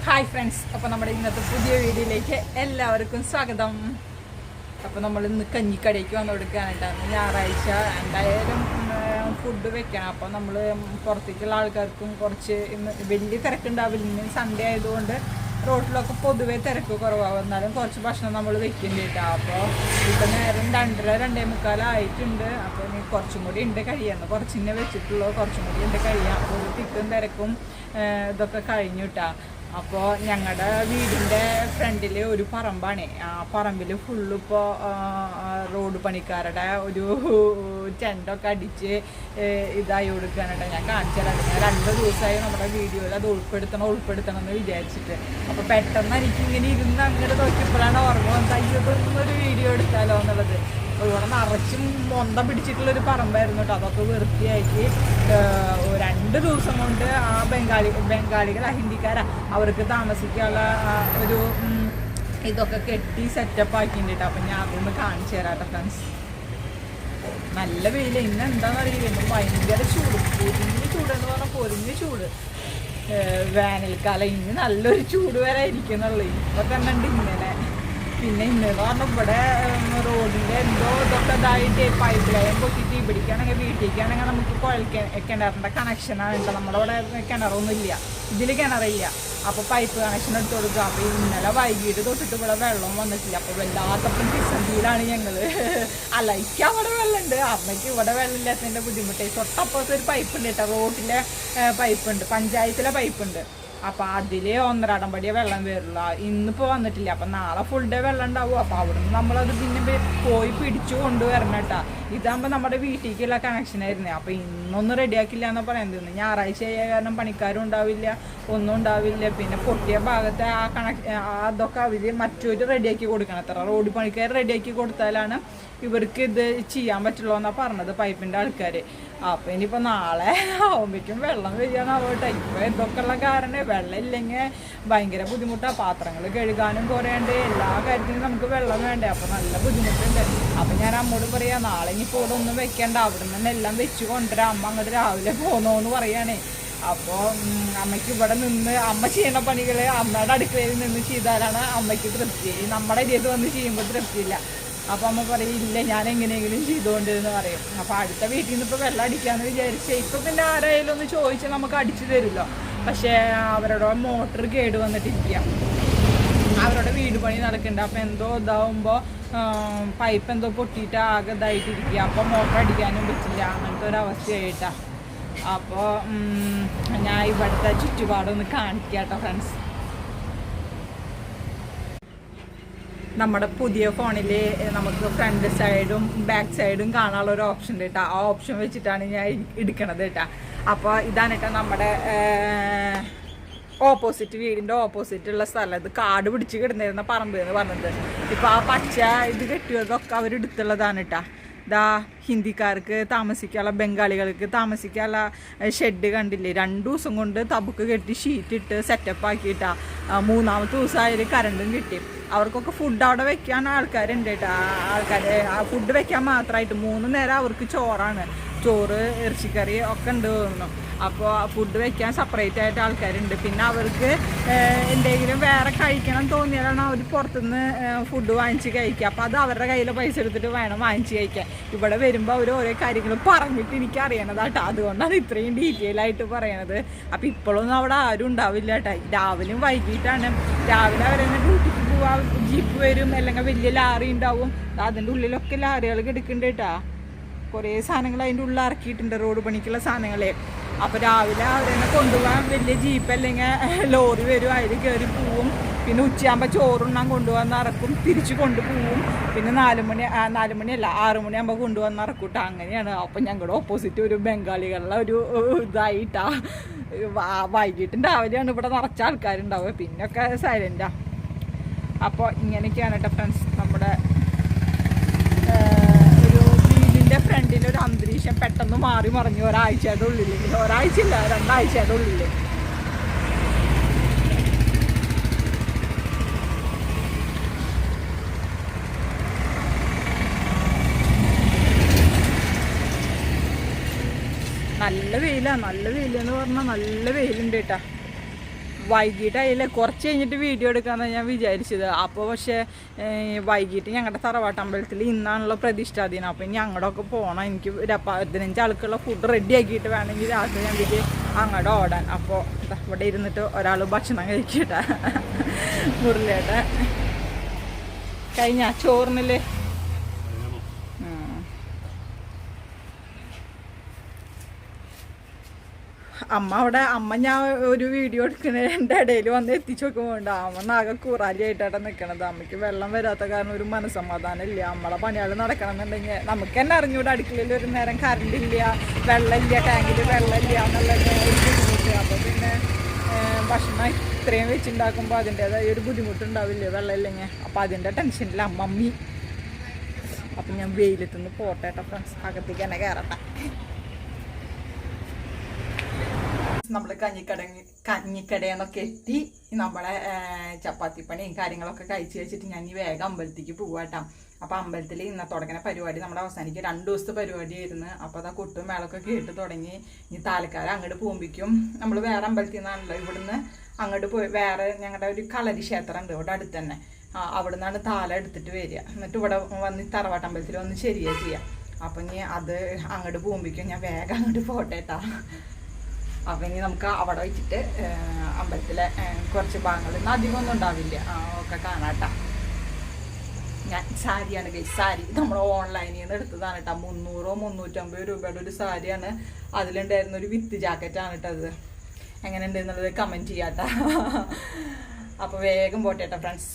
Hi friends, അപ്പോൾ നമ്മുടെ ഇന്നത്തെ പുതിയ വീഡിയോയിലേക്ക് എല്ലാവർക്കും സ്വാഗതം. അപ്പോൾ നമ്മൾ ഇന്ന് കഞ്ഞിക്കടയ്ക്ക് വന്നു കൊടുക്കാനായിട്ടാണ്. ഞായറാഴ്ച എന്തായാലും ഫുഡ് വെക്കണം. അപ്പോൾ നമ്മൾ പുറത്തേക്കുള്ള ആൾക്കാർക്കും കുറച്ച് ഇന്ന് വലിയ തിരക്കുണ്ടാവില്ല. ഇന്ന് സൺഡേ ആയതുകൊണ്ട് റോഡിലൊക്കെ പൊതുവെ തിരക്ക് കുറവാകും. എന്നാലും കുറച്ച് ഭക്ഷണം നമ്മൾ വെക്കുന്നുണ്ട്. അപ്പോൾ ഇപ്പം നേരം 2:30-2:45 ആയിട്ടുണ്ട്. അപ്പോൾ ഇനി കുറച്ചും കൂടി ഉണ്ട് കഴിയാന്ന്. കുറച്ചിനെ വെച്ചിട്ടുള്ളൂ, കുറച്ചും കൂടി ഉണ്ട് കഴിയാം. അപ്പോൾ ഒരു തിക്കും തിരക്കും ഇതൊക്കെ കഴിഞ്ഞു കിട്ടാം. അപ്പോൾ ഞങ്ങളുടെ വീടിൻ്റെ ഫ്രണ്ടിൽ ഒരു പറമ്പാണ്. ആ പറമ്പിൽ ഫുള്ളിപ്പോൾ റോഡ് പണിക്കാരുടെ ഒരു ടെൻ്റൊക്കെ അടിച്ച് ഇതായി കൊടുക്കാനായിട്ട് ഞാൻ കാണിച്ചു തരാം. ഞാൻ 2 ദിവസമായി നമ്മുടെ വീഡിയോയിൽ അത് ഉൾപ്പെടുത്തണം എന്ന് വിചാരിച്ചിട്ട്. അപ്പോൾ പെട്ടെന്ന് എനിക്കിങ്ങനെ ഇരുന്ന് അങ്ങനെ നോക്കിയപ്പോഴാണ് ഓർമ്മ വന്നത്, അയ്യൊരു വീഡിയോ എടുത്താലോ എന്നുള്ളത്. ഇവിടെ നിറച്ചും മൊന്തം പിടിച്ചിട്ടുള്ളൊരു പറമ്പായിരുന്നു കേട്ടോ. അതൊക്കെ വൃത്തിയാക്കി 2 ദിവസം കൊണ്ട് ആ ബംഗാളികളാ ഹിന്ദിക്കാരാ അവർക്ക് താമസിക്കാനുള്ള ഒരു ഇതൊക്കെ കെട്ടി സെറ്റപ്പ് ആക്കിയിട്ടുണ്ട്. അപ്പം ഞാൻ അതൊന്ന് കാണിച്ചു തരാട്ടോ ഫ്രണ്ട്സ്. നല്ല വെയിൽ. ഇന്ന് എന്താണെന്ന് അറിയില്ല, ഇന്ന് ഭയങ്കര ചൂട്, പൊരിഞ്ഞ ചൂടെന്ന് പറഞ്ഞാൽ പൊരിഞ്ഞ ചൂട്. വേനൽക്കാലം ഇന്ന് നല്ലൊരു ചൂട് വരെ ഇരിക്കുന്നുള്ളൂ. ഇപ്പം തന്നെ ഉണ്ട് ഇങ്ങനെ. പിന്നെ ഇന്നെന്ന് പറഞ്ഞാൽ ഇവിടെ റോഡിൻ്റെ എന്തോ ഇതൊക്കെ ഇതായിട്ട് പൈപ്പ് ലൈൻ പൊട്ടിയിട്ട് ഇവിടേക്കാണെങ്കിൽ വീട്ടിലേക്കാണെങ്കിൽ നമുക്ക് കിണറിൻ്റെ കണക്ഷനാണ് കേട്ടോ. നമ്മുടെ ഇവിടെ കിണറൊന്നും ഇല്ല, ഇതിൽ കിണറില്ല. അപ്പോൾ പൈപ്പ് കണക്ഷൻ എടുത്ത് കൊടുക്കുക. അപ്പോൾ ഇന്നലെ വൈകിട്ട് തൊട്ടിട്ട് ഇവിടെ വെള്ളം വന്നിട്ടില്ല. അപ്പോൾ വല്ലാത്തപ്പം പ്രതിസന്ധിയിലാണ് ഞങ്ങൾ. അല്ല, എനിക്ക് അവിടെ വെള്ളമുണ്ട്, അമ്മയ്ക്ക് ഇവിടെ വെള്ളമില്ലാത്തതിൻ്റെ ബുദ്ധിമുട്ടായി. തൊട്ടപ്പുറത്ത് ഒരു പൈപ്പ് ഉണ്ട് കേട്ടോ, റോഡിലെ പൈപ്പ് ഉണ്ട്, പഞ്ചായത്തിലെ പൈപ്പ് ഉണ്ട്. അപ്പം അതിൽ 1.5 പടിയെ വെള്ളം വരുള്ളൂ. ഇന്നിപ്പോൾ വന്നിട്ടില്ല. അപ്പം നാളെ ഫുൾ ഡേ വെള്ളം ഉണ്ടാവും. അപ്പോൾ അവിടെ നിന്ന് നമ്മളത് പിന്നെ പോയി പിടിച്ചു കൊണ്ടുവരണം കേട്ടോ. ഇതാകുമ്പോൾ നമ്മുടെ വീട്ടിലേക്കുള്ള കണക്ഷനായിരുന്നേ. അപ്പോൾ ഇന്നൊന്നും റെഡിയാക്കില്ല എന്ന് പറയുന്നത്. ഞായറാഴ്ച ആയ കാരണം പണിക്കാരും ഉണ്ടാവില്ല, ഒന്നും ഉണ്ടാവില്ല. പിന്നെ പൊട്ടിയ ഭാഗത്തെ ആ അതൊക്കെ അവർ മറ്റൊരു റെഡിയാക്കി കൊടുക്കണം. അത്ര റോഡ് പണിക്കാർ റെഡിയാക്കി കൊടുത്താലാണ് ഇവർക്ക് ഇത് ചെയ്യാൻ പറ്റുള്ളൂ എന്നാണ് പറഞ്ഞത് പൈപ്പിൻ്റെ ആൾക്കാർ. അപ്പോൾ ഇനിയിപ്പോൾ നാളെ ആവുമ്പോഴേക്കും വെള്ളം വരികയാണാവട്ടെ. ഇപ്പോൾ ഇതൊക്കെ ഉള്ള കാരണം വെള്ളം ഇല്ലെങ്കിൽ ഭയങ്കര ബുദ്ധിമുട്ടാണ്. പാത്രങ്ങൾ കഴുകാനും കുറേയുണ്ട്, എല്ലാ കാര്യത്തിനും നമുക്ക് വെള്ളം വേണ്ടേ. അപ്പോൾ നല്ല ബുദ്ധിമുട്ടുണ്ട്. അപ്പോൾ ഞാൻ അമ്മോട് പറയാം, നാളെ ഇനിയിപ്പോൾ ഇവിടെ ഒന്നും വെക്കേണ്ട, അവിടെ നിന്ന് തന്നെ എല്ലാം വെച്ച് കൊണ്ടുവരാം, അമ്മ അങ്ങോട്ട് രാവിലെ പോന്നോന്ന് പറയുകയാണേ. അപ്പോൾ അമ്മയ്ക്ക് ഇവിടെ നിന്ന് അമ്മ ചെയ്യുന്ന പണികൾ അമ്മയുടെ അടുക്കളയിൽ നിന്ന് ചെയ്താലാണ് അമ്മയ്ക്ക് തൃപ്തി. നമ്മുടെ ഇതിൽ വന്ന് ചെയ്യുമ്പോൾ തൃപ്തിയില്ല. അപ്പോൾ അമ്മ പറയും, ഇല്ല ഞാൻ എങ്ങനെയെങ്കിലും ചെയ്തുകൊണ്ടിരുന്ന് പറയും. അപ്പോൾ അടുത്ത വീട്ടിൽ നിന്ന് ഇപ്പോൾ വെള്ളം അടിക്കാമെന്ന് വിചാരിച്ചേ. ഇപ്പോൾ പിന്നെ ആരായാലും ഒന്ന് ചോദിച്ചാൽ നമുക്ക് അടിച്ചു തരുമല്ലോ. പക്ഷേ അവരുടെ മോട്ടർ കേട് വന്നിട്ടിരിക്കുക, അവരുടെ വീട് പണി നടക്കുന്നുണ്ട്. അപ്പോൾ എന്തോ ഇതാവുമ്പോൾ പൈപ്പ് എന്തോ പൊട്ടിയിട്ട് ആകെ ഇതായിട്ടിരിക്കുക. അപ്പോൾ മോട്ടർ അടിക്കാനും പറ്റില്ല, അങ്ങനത്തെ ഒരു അവസ്ഥയായിട്ടാണ്. അപ്പോൾ ഞാൻ ഇവിടുത്തെ ചുറ്റുപാടൊന്ന് കാണിക്കാം കേട്ടോ ഫ്രണ്ട്സ്. നമ്മുടെ പുതിയ ഫോണിൽ നമുക്ക് ഫ്രണ്ട് സൈഡും ബാക്ക് സൈഡും കാണാനുള്ള ഒരു ഓപ്ഷൻ ഉണ്ട് കേട്ടോ. ആ ഓപ്ഷൻ വെച്ചിട്ടാണ് ഞാൻ എടുക്കണത് കേട്ടോ. അപ്പോൾ ഇതാണ് കേട്ടോ നമ്മുടെ ഓപ്പോസിറ്റ്, വീടിൻ്റെ ഓപ്പോസിറ്റുള്ള സ്ഥലം. ഇത് കാട് പിടിച്ച് കിടന്നിരുന്ന പറമ്പ് എന്ന് പറഞ്ഞത്. ഇപ്പോൾ ആ പച്ച ഇത് കെട്ടിയതൊക്കെ അവരെടുത്തുള്ളതാണ് കേട്ടോ. ഇതാ ഹിന്ദിക്കാർക്ക് താമസിക്കാനുള്ള, ബംഗാളികൾക്ക് താമസിക്കാനുള്ള ഷെഡ് കണ്ടില്ലേ. 2 ദിവസം കൊണ്ട് തബുക്ക് കെട്ടി ഷീറ്റിട്ട് സെറ്റപ്പ് ആക്കിയിട്ടാണ്. 3ാമത്തെ ദിവസമായാലും കറണ്ടും കിട്ടി. അവർക്കൊക്കെ ഫുഡ് അവിടെ വെക്കാൻ ആൾക്കാരുണ്ട് കേട്ടോ. ഫുഡ് വെക്കാൻ മാത്രമായിട്ട് 3 നേരം അവർക്ക് ചോറാണ്, ചോറ് ഇറച്ചിക്കറി ഒക്കെ ഉണ്ട് തോന്നുന്നു. അപ്പോൾ ഫുഡ് വെക്കാൻ സെപ്പറേറ്റ് ആയിട്ട് ആൾക്കാരുണ്ട്. പിന്നെ അവർക്ക് എന്തെങ്കിലും വേറെ കഴിക്കണം തോന്നിയാലാണ് അവർ പുറത്തുനിന്ന് ഫുഡ് വാങ്ങിച്ച് കഴിക്കുക. അപ്പോൾ അത് അവരുടെ കയ്യിൽ പൈസ എടുത്തിട്ട് വേണം വാങ്ങിച്ച് കഴിക്കാൻ. ഇവിടെ വരുമ്പോൾ അവർ ഓരോ കാര്യങ്ങൾ പറഞ്ഞിട്ട് എനിക്ക് അറിയണതാട്ടോ. അതുകൊണ്ടാണ് ഇത്രയും ഡീറ്റെയിൽ ആയിട്ട് പറയണത്. അപ്പോൾ ഇപ്പോഴൊന്നും അവിടെ ആരും ഉണ്ടാവില്ല കേട്ടോ. രാവിലെയും വൈകിട്ടാണ്. രാവിലെ അവരെന്നെ ഡ്യൂട്ടിക്ക് പോവാം, ജീപ്പ് വരും, അല്ലെങ്കിൽ വലിയ ലാറി ഉണ്ടാവും. അതിൻ്റെ ഉള്ളിലൊക്കെ ലാറികൾ കിടക്കുന്നുണ്ട് കേട്ടോ. കുറേ സാധനങ്ങൾ അതിൻ്റെ ഉള്ളിൽ ഇറക്കിയിട്ടുണ്ട്, റോഡ് പണിക്കുള്ള സാധനങ്ങളെ. അപ്പോൾ രാവിലെ അവരെന്നെ കൊണ്ടുപോകാൻ വലിയ ജീപ്പ് അല്ലെങ്കിൽ ലോറി വരും, അതിൽ കയറി പോവും. പിന്നെ ഉച്ചയാകുമ്പോൾ ചോറുണ്ണാൻ കൊണ്ടുവന്ന് ഇറക്കും, തിരിച്ച് കൊണ്ടുപോവും. പിന്നെ 4 മണിയല്ല 6 മണിയാകുമ്പോൾ കൊണ്ടുവന്ന് ഇറക്കൂട്ടാ. അങ്ങനെയാണ്. അപ്പം ഞങ്ങളുടെ ഓപ്പോസിറ്റ് ഒരു ബംഗാളികളുടെ ഒരു ഇതായിട്ടാ. വൈകിട്ടും രാവിലെയാണ് ഇവിടെ നിറച്ച ആൾക്കാരുണ്ടാവുക, പിന്നൊക്കെ സൈലൻ്റാണ്. അപ്പോൾ ഇങ്ങനെയൊക്കെയാണ് കേട്ടോ ഫ്രണ്ട്സ് നമ്മുടെ ഫ്രണ്ടിൻ്റെ ഒരു അന്തരീക്ഷം പെട്ടെന്ന് മാറി മറിഞ്ഞു ഒരാഴ്ചയുടെ ഉള്ളിൽ. ഒരാഴ്ചയില്ല, 2 ആഴ്ചയുടെ ഉള്ളിൽ. നല്ല വെയിലാണ്. നല്ല വെയിലെന്ന് പറഞ്ഞാൽ നല്ല വെയിലുണ്ട് കേട്ടോ. വൈകിട്ടായില്ലേ, കുറച്ച് കഴിഞ്ഞിട്ട് വീഡിയോ എടുക്കാമെന്നാണ് ഞാൻ വിചാരിച്ചത്. അപ്പോൾ പക്ഷേ വൈകിട്ട് ഞങ്ങളുടെ തറവാട്ടമ്പലത്തിൽ ഇന്നാണല്ലോ പ്രതിഷ്ഠാദിനം. അപ്പോൾ ഇനി അങ്ങോട്ടൊക്കെ പോകണം. എനിക്ക് 15 ആൾക്കുള്ള ഫുഡ് റെഡി ആക്കിയിട്ട് വേണമെങ്കിൽ രാത്രി ഞങ്ങൾക്ക് അങ്ങോട്ട് ഓടാൻ. അപ്പോൾ ഇവിടെ ഇരുന്നിട്ട് ഒരാൾ ഭക്ഷണം കഴിക്കട്ടെ. മുരളിയേട്ടൻ കഴിഞ്ഞ ചോറിനില്ലേ അമ്മ ഞാൻ ഒരു വീഡിയോ എടുക്കുന്നതിൻ്റെ ഇടയിൽ വന്ന് എത്തിച്ചു നോക്കുമ്പോണ്ട് അമ്മ ആകെ കൂറാലിയായിട്ടാണ് നിൽക്കണത്. അമ്മയ്ക്ക് വെള്ളം വരാത്ത കാരണം ഒരു മനസ്സമാധാനം ഇല്ല. നമ്മളെ പണികൾ നടക്കണം എന്നുണ്ടെങ്കിൽ നമുക്ക് തന്നെ അറിഞ്ഞൂടെ, അടുക്കളയിൽ ഒരു നേരം കറണ്ട് ഇല്ല, വെള്ളമില്ല, ടാങ്കിൽ വെള്ളമില്ല എന്നുള്ളത് ഒരു ബുദ്ധിമുട്ട്. അപ്പോൾ പിന്നെ ഭക്ഷണം ഇത്രയും വെച്ചുണ്ടാക്കുമ്പോൾ അതിൻ്റേതായ ഒരു ബുദ്ധിമുട്ടുണ്ടാവില്ലേ വെള്ളമില്ലെങ്കിൽ. അപ്പോൾ അതിൻ്റെ ടെൻഷനില്ല അമ്മമ്മി. അപ്പം ഞാൻ വെയിലത്തുനിന്ന് പോട്ടെ ഫ്രണ്ട്സ്, അകത്തേക്ക് തന്നെ കയറട്ടെ. നമ്മൾ കഞ്ഞിക്കടയെന്നൊക്കെ എത്തി നമ്മളെ ചപ്പാത്തിപ്പണിയും കാര്യങ്ങളൊക്കെ കഴിച്ച് വെച്ചിട്ട് ഞാൻ ഈ വേഗം അമ്പലത്തേക്ക് പോവാട്ടാം. അപ്പോൾ അമ്പലത്തിൽ തുടങ്ങുന്ന പരിപാടി നമ്മുടെ അവസാനിക്കും. 2 ദിവസത്തെ പരിപാടിയായിരുന്നു. അപ്പോൾ അതാ കൊട്ടും മേളൊക്കെ കേട്ട് തുടങ്ങി. ഇനി താലക്കാലം അങ്ങോട്ട് പോകുമ്പോഴേക്കും നമ്മൾ വേറെ അമ്പലത്തിൽ നിന്നാണല്ലോ, ഇവിടുന്ന് അങ്ങോട്ട് പോയി വേറെ ഞങ്ങളുടെ ഒരു കളരി ക്ഷേത്രം ഉണ്ട് ഇവിടെ അടുത്ത് തന്നെ. അവിടെ നിന്നാണ് താലം എടുത്തിട്ട് വരിക. എന്നിട്ട് ഇവിടെ വന്ന് തറവാട്ടമ്പലത്തിൽ വന്ന് ശരിയാ ചെയ്യാം. അപ്പം ഇനി അത് അങ്ങോട്ട് പോകുമ്പോഴേക്കും ഞാൻ വേഗം അങ്ങോട്ട് പോട്ടേട്ടാ. അപ്പം ഇനി നമുക്ക് അവിടെ വെച്ചിട്ട് അമ്പലത്തിലെ കുറച്ച് ഭാഗങ്ങൾ ഇന്ന് അധികമൊന്നും ഉണ്ടാവില്ല ഒക്കെ കാണാട്ടാ. ഞാൻ സാരിയാണ് ഗൈസ്, സാരി നമ്മൾ ഓൺലൈനിൽ നിന്ന് എടുത്തതാണ് കേട്ടോ. 300-350 രൂപയുടെ ഒരു സാരിയാണ്. അതിലുണ്ടായിരുന്ന ഒരു വിത്ത് ജാക്കറ്റാണ് കേട്ടത്. എങ്ങനെ ഉണ്ട് എന്നുള്ളത് കമൻറ്റ് ചെയ്യാട്ടാ. അപ്പോൾ വേഗം പോട്ടേട്ടാ ഫ്രണ്ട്സ്.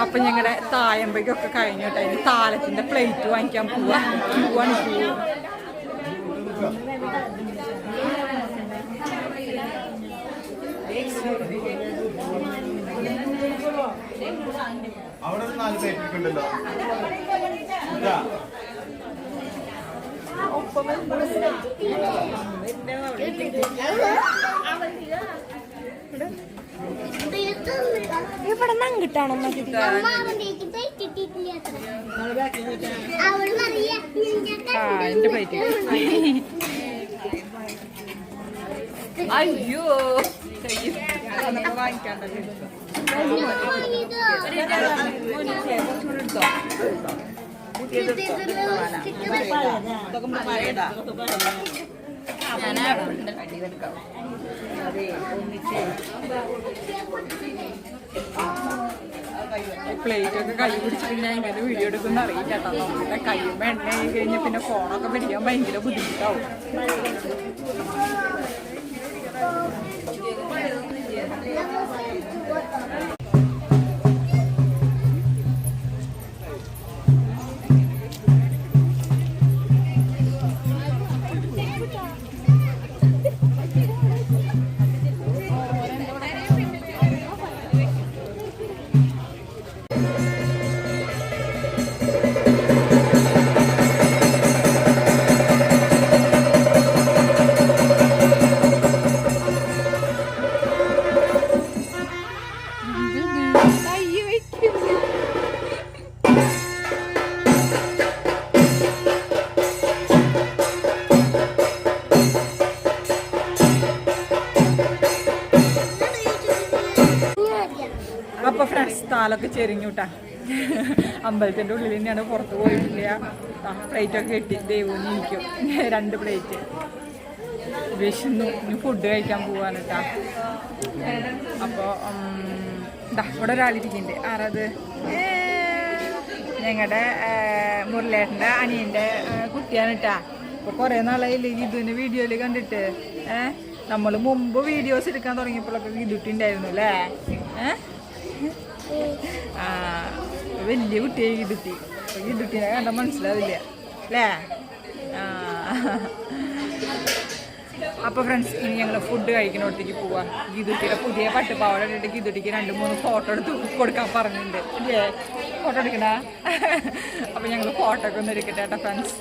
അപ്പം ഞങ്ങളുടെ തായമ്പയ്ക്കൊക്കെ കഴിഞ്ഞിട്ട് അതിന് താലത്തിൻ്റെ പ്ലേറ്റ് വാങ്ങിക്കാൻ പോവാണ്. അവിടെ 4 പ്ലേറ്റ് ഉണ്ടല്ലോ. ഇവിടെ നങ്ങിട്ടാണോ എൻ്റെ പ്ലേറ്റ്. അയ്യോ വാങ്ങിക്കാണ്ടല്ലോ. പ്ലേറ്റ് ഒക്കെ കൈ പിടിച്ച് പിന്നെ എങ്ങനെ വീഡിയോ എടുക്കുന്ന അറിയില്ല കേട്ടോ. നമ്മുടെ കൈയുമ്പോൾ എണ്ണ ആയി കഴിഞ്ഞാൽ പിന്നെ ഫോണൊക്കെ പിടിക്കാൻ ഭയങ്കര ബുദ്ധിമുട്ടാവും. കാലൊക്കെ ചെരിഞ്ഞുട്ടാ. അമ്പലത്തിൻ്റെ ഉള്ളിൽ തന്നെയാണ്, പുറത്ത് പോയിട്ടില്ല. പ്ലേറ്റൊക്കെ കിട്ടി, ദൈവം ഇരിക്കും 2 പ്ലേറ്റ്. വിശന്നു, ഇനി ഫുഡ് കഴിക്കാൻ പോവാണ് കേട്ടാ. അപ്പോൾ ഇവിടെ ഒരാളിരിക്കുന്നുണ്ട്. ആരത്? ഞങ്ങളുടെ മുരളേട്ടൻ്റെ അനിയൻ്റെ കുട്ടിയാണ് കേട്ടാ. അപ്പോൾ കുറേ നാളായില്ലേ ഗിതുവിൻ്റെ വീഡിയോയിൽ കണ്ടിട്ട്. നമ്മൾ മുമ്പ് വീഡിയോസ് എടുക്കാൻ തുടങ്ങിയപ്പോഴൊക്കെ ഗിതുട്ടി ഉണ്ടായിരുന്നു അല്ലേ? ആ വലിയ കുട്ടിയായി ഗിതുട്ടി. അപ്പോൾ ഗിതുട്ടിനെ കണ്ടാൽ മനസ്സിലാവില്ല അല്ലേ? അപ്പോൾ ഫ്രണ്ട്സ്, ഇനി ഞങ്ങൾ ഫുഡ് കഴിക്കുന്നിടത്തേക്ക് പോവാം. ഗിതുട്ടിയുടെ പുതിയ പട്ടുപാവാട ഇട്ടിട്ട് ഗിതുട്ടിക്ക് 2-3 ഫോട്ടോ എടുത്ത് കൊടുക്കാൻ പറഞ്ഞിട്ടുണ്ട് ഇല്ലേ? ഫോട്ടോ എടുക്കണ? അപ്പോൾ ഞങ്ങൾ ഫോട്ടോ ഒക്കെ ഒന്ന് എടുക്കട്ടെ കേട്ടോ ഫ്രണ്ട്സ്.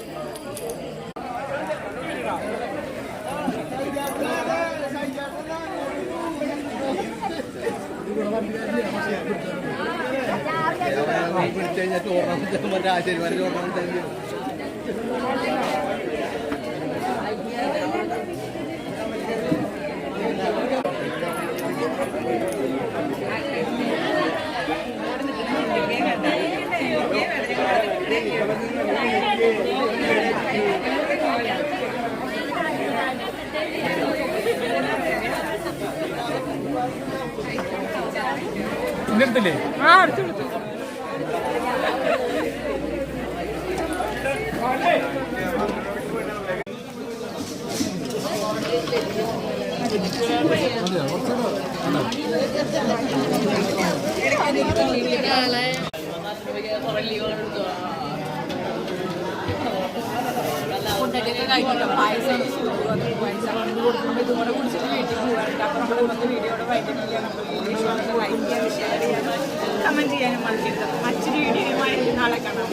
ഇന്നെടുത്തില്ലേ? ആ അടുത്ത് കൊടുത്തു. ഫുഡൊക്കെ കഴിക്കില്ല. പായസം കൊടുക്കുമ്പോൾ ഇതുകൂടെ കുടിച്ചിട്ട് വീട്ടിൽ പോകാറുണ്ട്. അപ്പോൾ നമ്മൾ ഇന്നത്തെ വീഡിയോയുടെ വൈകുന്നില്ല. നമ്മൾ ലൈക്ക് ചെയ്യാനും ഷെയർ ചെയ്യാനും കമൻറ്റ് ചെയ്യാനും മറക്കരുത്. മറ്റൊരു വീഡിയോയുമായി നാളെ കാണാം.